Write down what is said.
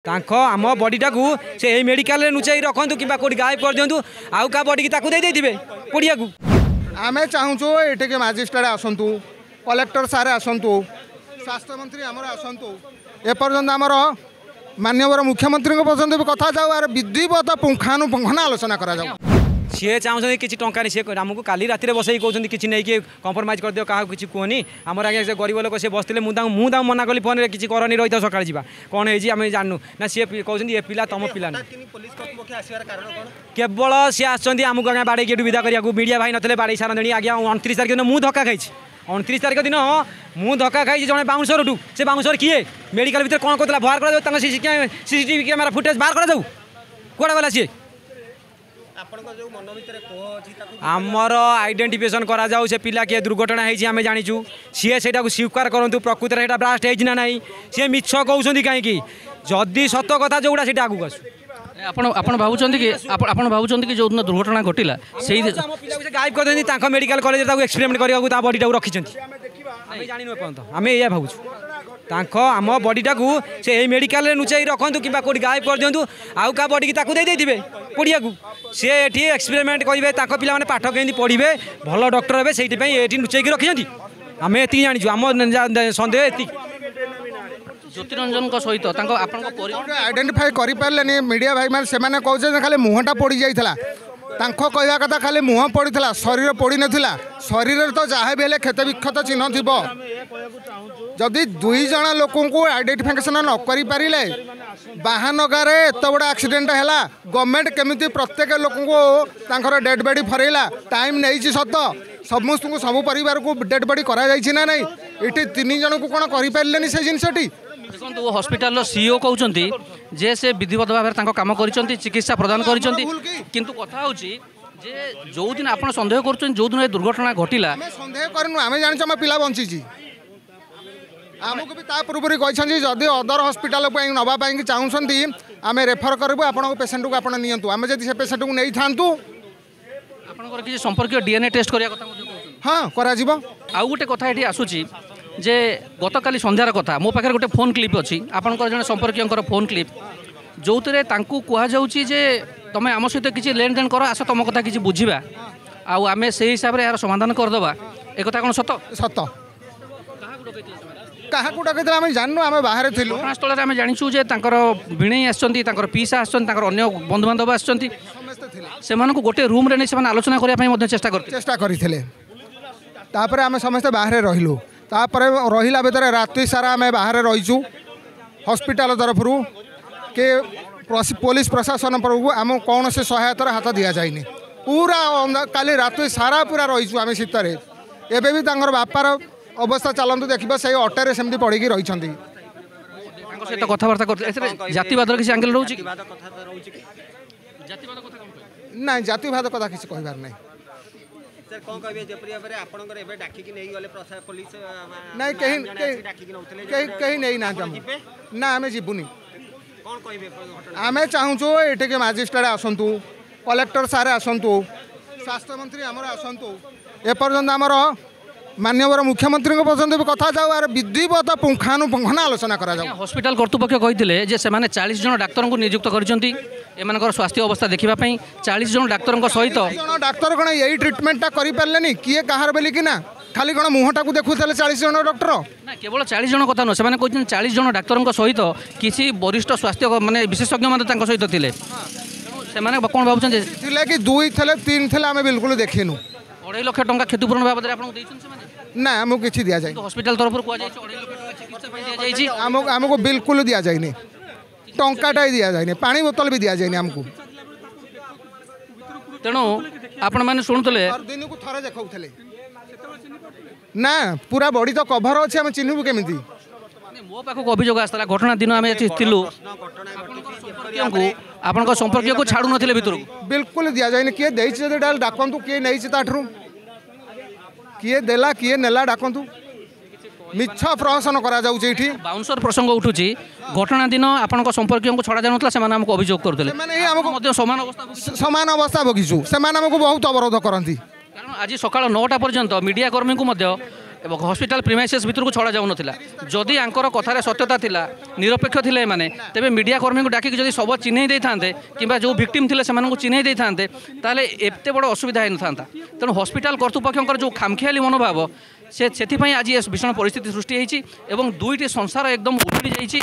आम बडीटा को से मेडिकल नुचाई रखु कि गायब कर दिंतु आउ का बडी की दे पड़िया को आमे चाहूँ ये मजिस्ट्रेट आसतु कलेक्टर सारे आसतु स्वास्थ्य मंत्री आमर आसतु एपर्यंत आमर माननीय मुख्यमंत्री पर्यटन भी कथा जाऊ आर विधिवत पुंखानुपुंखन आलोचना करा सी चाहते कि टाँचा सी आमको काली रात बसई कहते कि नहीं कि कंप्रोमाइज कर दियो क्या किसी कहनी आमर आगे से गरीब लोक सी बसते मुझे मना कली फोन किसी करनी रही था सकाल जा कौन है जानू ना सी कहते ये पिला तुम पिला केवल सी आमको आगे बाड़े किए विदा करा मीडिया भाई नथिले बाड़े सारे आज्ञा 29 तारिख दिन मुझे धक्का खाई 29 तारिख दिन मुझे धक्का खाई जड़े बाउंसर से बाउंसर किए मेडिकल भर कौन कहता बाहर कर सीसीटीवी कैमेरा फुटेज बाहर कर कौड़ा गला सी आमर आइडेंटिफिकेशन करा जाऊ से पिला किए दुर्घटना होती आम जाचु सी से स्वीकार करूँ प्रकृत में ब्लास्ट होना ना सी मिछ कहते कहीं जदि सत कथा जोड़ा से आगू आपण भावुं कि भावुं कि जो दुर्घटना घटिला से गायब कर मेडिकल कॉलेज एक्सपेरिमेंट करने बडीटा रखी जानू आम या भावुँ आम बडीटा को से मेडिकल नुचाई रखु कि गायब कर दिंतु आउ का बडी की दे पड़िया को सी ये एक्सपेरिमेंट करेंगे पिला पाठ केमी पढ़े भल डॉक्टर हे से नुचाई रखी आम ये जाचु आम सन्देह ये ज्योतिरंजन सहित आइडेंटिफाई करें मीडिया भाई मैंने से कहते खाली मुहटा पड़ जाता कहवा कथा खाली मुह पड़ा शरीर पड़ नाला शरीर तो जहाँ भी क्षत विक्षत चिन्ह थी जदि 2 जन लोक आइडेंटिफिकेशन न कर पारे बाहानगारे एत बड़ा एक्सीडेंट है गवर्नमेंट केमी प्रत्येक लोक को डेड बॉडी फरेला टाइम नहीं सत समस्त को सब परिवार को डेड बॉडी करा ना नहीं ये 3 जन को कौन कर से जिनसटी देखो हॉस्पिटल सीईओ कहते जे से विधिवत भाव में काम कर चिकित्सा प्रदान कर कथा हूँ जो दिन आप सन्देह कर जो दिन दुर्घटना घटिला सन्देह करूँ आम जान पिला बंची आमको भी पूर्व कहते जदि अदर हॉस्पिटल नापी चाहूँगी आम रेफर करूँ आप पेसेंट को आपड़ नियंतु आम जब से पेसेंट को नहीं था आपंकर किसी संपर्क डीएनए टेस्ट करा हाँ करा आउ गोटे कथा ये आसूची जे गत काली संध्यार कथा मो पाखे गोटे फोन क्लिप अच्छी आपंकर जड़े संपर्क फोन क्लिप जो कहुच्छी जे तुम आम सहित किसी लेन देन कर आस तुम कथा किसी बुझा आम से हिसाब से यार समाधान करदे एक कथा कौन सत सत क्या डकई आम जानू आम बाहर थी घटनास्थल आम जाचु भिणई आर पीसा अन्य बंधुबांधव आसे गोटे रूम रे नहीं आलोचना करने चेष्टा करते आम समस्ते बाहर रहिलु तापर रहिला भितर राति सारा आम बाहर रहीचु हॉस्पिटल तरफ के पुलिस प्रशासन तरफ आम कौन से सहायतार हाथ दि जाए पूरा काली राति सारा पूरा रहीचु आम शीतर एबे भी बापार अवस्था चलतु देखिए से अटे सेमती पड़ी रही सहित कथबार्ता जातिवाद किसी आंगल रोचे ना जातिवाद कथा किसी कहबार नहीं नहीं कहीं नहीं ना आम जीवनी आम चाहूँ ये मजिस्ट्रेट आसतु कलेक्टर सारे आसतु स्वास्थ्य मंत्री आमर आसतु एपर्यंत आमर माननीय मुख्यमंत्री पर्यटन भी कथा जाऊ आर विधिवत पुंखानुपुंखन आलोचना करा हॉस्पिटल कर्तृपक्ष कहते से 40 जन डाक्तर को नियुक्त कर स्वास्थ्य अवस्था देखापी 40 जन डाक्तर सहित डाक्तर कौन यही ट्रिटमेंटा करें किए कहार बोली कि ना खाली कौन मुहटा को देखुले 40 जन डॉक्टर ना केवल 40 जन कथा नुह से कहते 40 जन डाक्तर सहित किसी वरिष्ठ स्वास्थ्य माने विशेषज्ञ मैंने सहित थे कौन भावुँ कि 2 थे 3 थे आम बिल्कुल देखीनु 2.5 लाख टंका क्षतिपूरण बाबद आपको ना आमको किसी दि जाए हॉस्पिटल तरफ आमको बिल्कुल दि जाए टंकाटा दि जाए पानी बोतल भी दि जाए आमको तेणु आपण मैंने शुणुले दिन को थरे देखा ना पूरा बॉडी तो कभर अच्छे आम चिन्हबू केमी मो पाखक अभियोग आसला घटना दिन आम थिलु आपण संपर्क को छाड़ू नथिले भितर बिल्कुल दि जाए किए देछि डाकतु किए नहीं किए देला किए नेला डाकतु मिछ प्रहसन करा जाउछि बाउंसर प्रसंग उठुची घटना दिन आपण संपर्क को छड़ा जानुतला से हमको अभियोग करते समान अवस्था भोगिछु से बहुत अवरोध करती कारण आज सकाळ 9टा पर्यंत मीडिया कर्मी को এবং হসপিটাল প্রিমাইसेस ভিতর को छड़ा जाऊ नथिला जदि आंकर कथार सत्यता थिला निरपेक्ष थिले माने तेबे मीडिया कर्मी को डाकी जदि सब चिन्हई दे थांते किंबा जो विक्टिम थिले से चिन्हई दे थांते ताले एते बड़ असुविधा हेन थांता तेणु हॉस्पिटल कर्तृपक्षर जो खामखियाली मनोभाव से आज भीषण परिस्थिति सृष्टि होती दुईटी संसार एकदम उजड़ी जाइए।